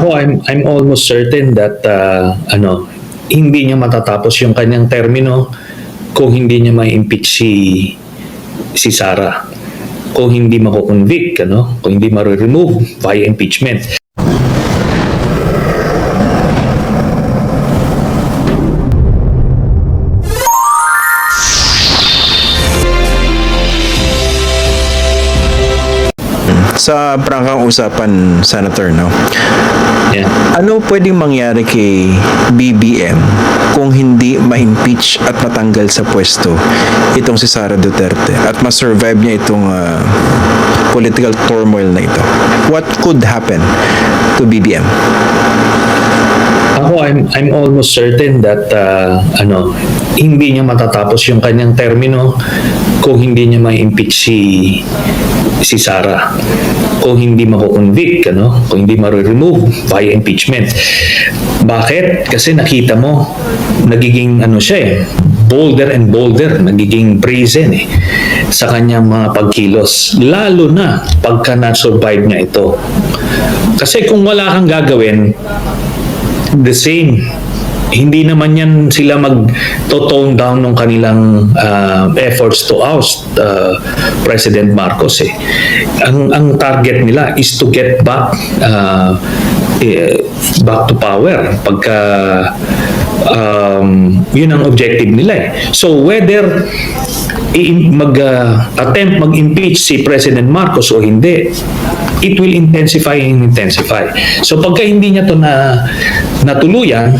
I'm almost certain that hindi niya matatapos yung kanyang termino kung hindi niya ma-impeach si Sara. Kung hindi mako-convict, kung hindi ma-remove via impeachment. Sa prangkang usapan, Senator, no? Yeah. Ano pwedeng mangyari kay BBM kung hindi ma-impeach at matanggal sa pwesto itong si Sara Duterte at ma-survive niya itong political turmoil na ito? What could happen to BBM? I'm almost certain that hindi niya matatapos yung kanyang termino kung hindi niya ma-impeach si Sara. Kung hindi mako-convict, kung hindi ma-remove via impeachment. Bakit? Kasi nakita mo, nagiging siya bolder and bolder, nagiging brazen sa kanyang mga pagkilos. Lalo na pagka na-survive niya ito. Kasi kung wala kang gagawin, the same. Hindi naman yan sila mag-tone down ng kanilang efforts to oust President Marcos. Ang target nila is to get back to power pagka yun ang objective nila. So whether attempt mag-impeach si President Marcos o hindi, it will intensify and intensify. So pagka hindi niya to natuluyan,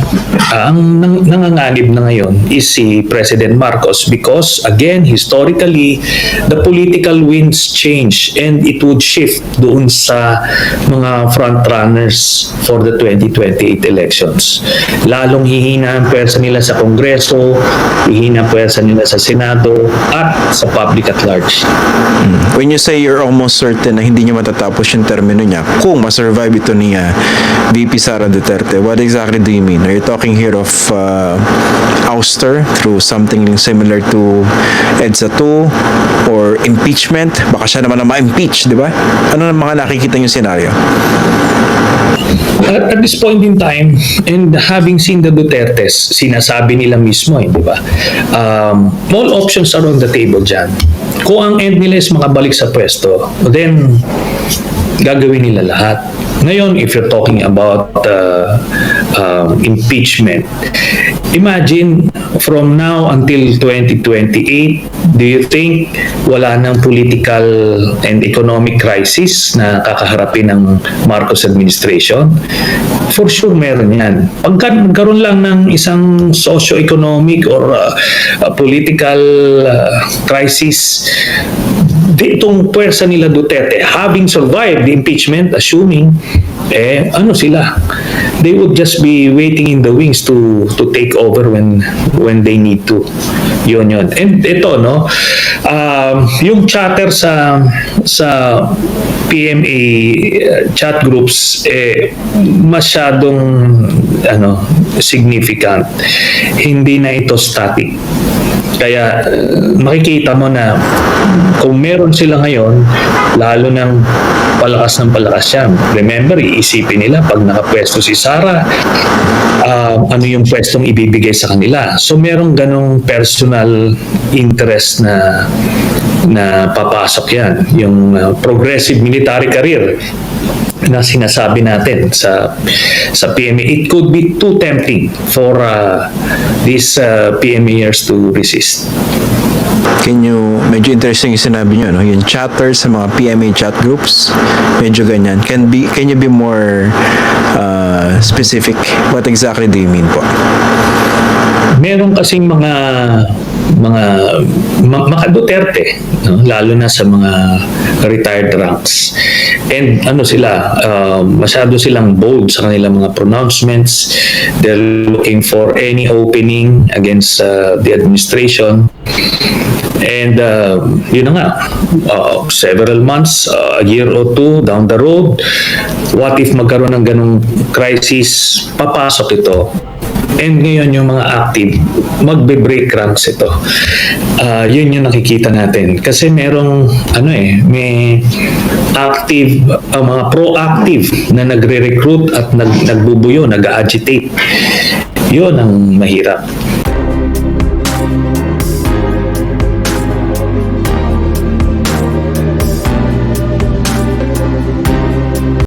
ang nanganganib na ngayon is si President Marcos because again, historically, the political winds change and it would shift doon sa mga frontrunners for the 2028 elections. Lalong hihina ang pwersa nila sa Kongreso, hihina ang pwersa nila sa Senado at sa public at large. When you say you're almost certain na hindi niya matatapos yung termino niya, kung ma-survive ito ni VP Sara Duterte, what exactly do you mean? Are you talking here of ouster through something similar to EDSA 2 or impeachment? Baka siya naman na ma-impeach, di ba? Ano na mga nakikita yung senaryo? At this point in time, and having seen the Dutertes, sinasabi nila mismo, di ba? All options are on the table dyan. Kung ang end nila is makabalik sa pwesto, then gagawin nila lahat. Ngayon, if you're talking about impeachment, imagine from now until 2028, do you think wala nang political and economic crisis na kakaharapin ng Marcos administration? For sure meron yan. Pagka magkaroon lang ng isang socio-economic or political crisis, itong pwersa nila Duterte, having survived the impeachment, assuming, sila? They would just be waiting in the wings to take over when they need to. Yun. And ito, yung chatter sa PMA chat groups, masyadong significant. Hindi na ito static. Kaya makikita mo na kung meron sila ngayon, lalo ng palakas ng palakas yan. Remember, iisipin nila pag nakapwesto si Sara, ano yung pwestong ibibigay sa kanila. So merong ganong personal interest na papasok yan. Yung progressive military career na sinasabi natin sa PMA, it could be too tempting for these PMAers to resist. Medyo interesting yung sinabi nyo, yung chatter sa mga PMA chat groups, medyo ganyan. Can you be more specific? What exactly do you mean po? Meron kasing mga Duterte, lalo na sa mga retired ranks. And masyado silang bold sa kanilang mga pronouncements. They're looking for any opening against the administration. And yun na nga, several months, a year or two down the road, what if magkaroon ng ganong crisis, papasok ito. And ngayon yung mga active, magbe-break ranks ito. Yun yung nakikita natin. Kasi merong, may active, mga proactive na nagre-recruit at nagbubuyo, nag-agitate. Yun ang mahirap.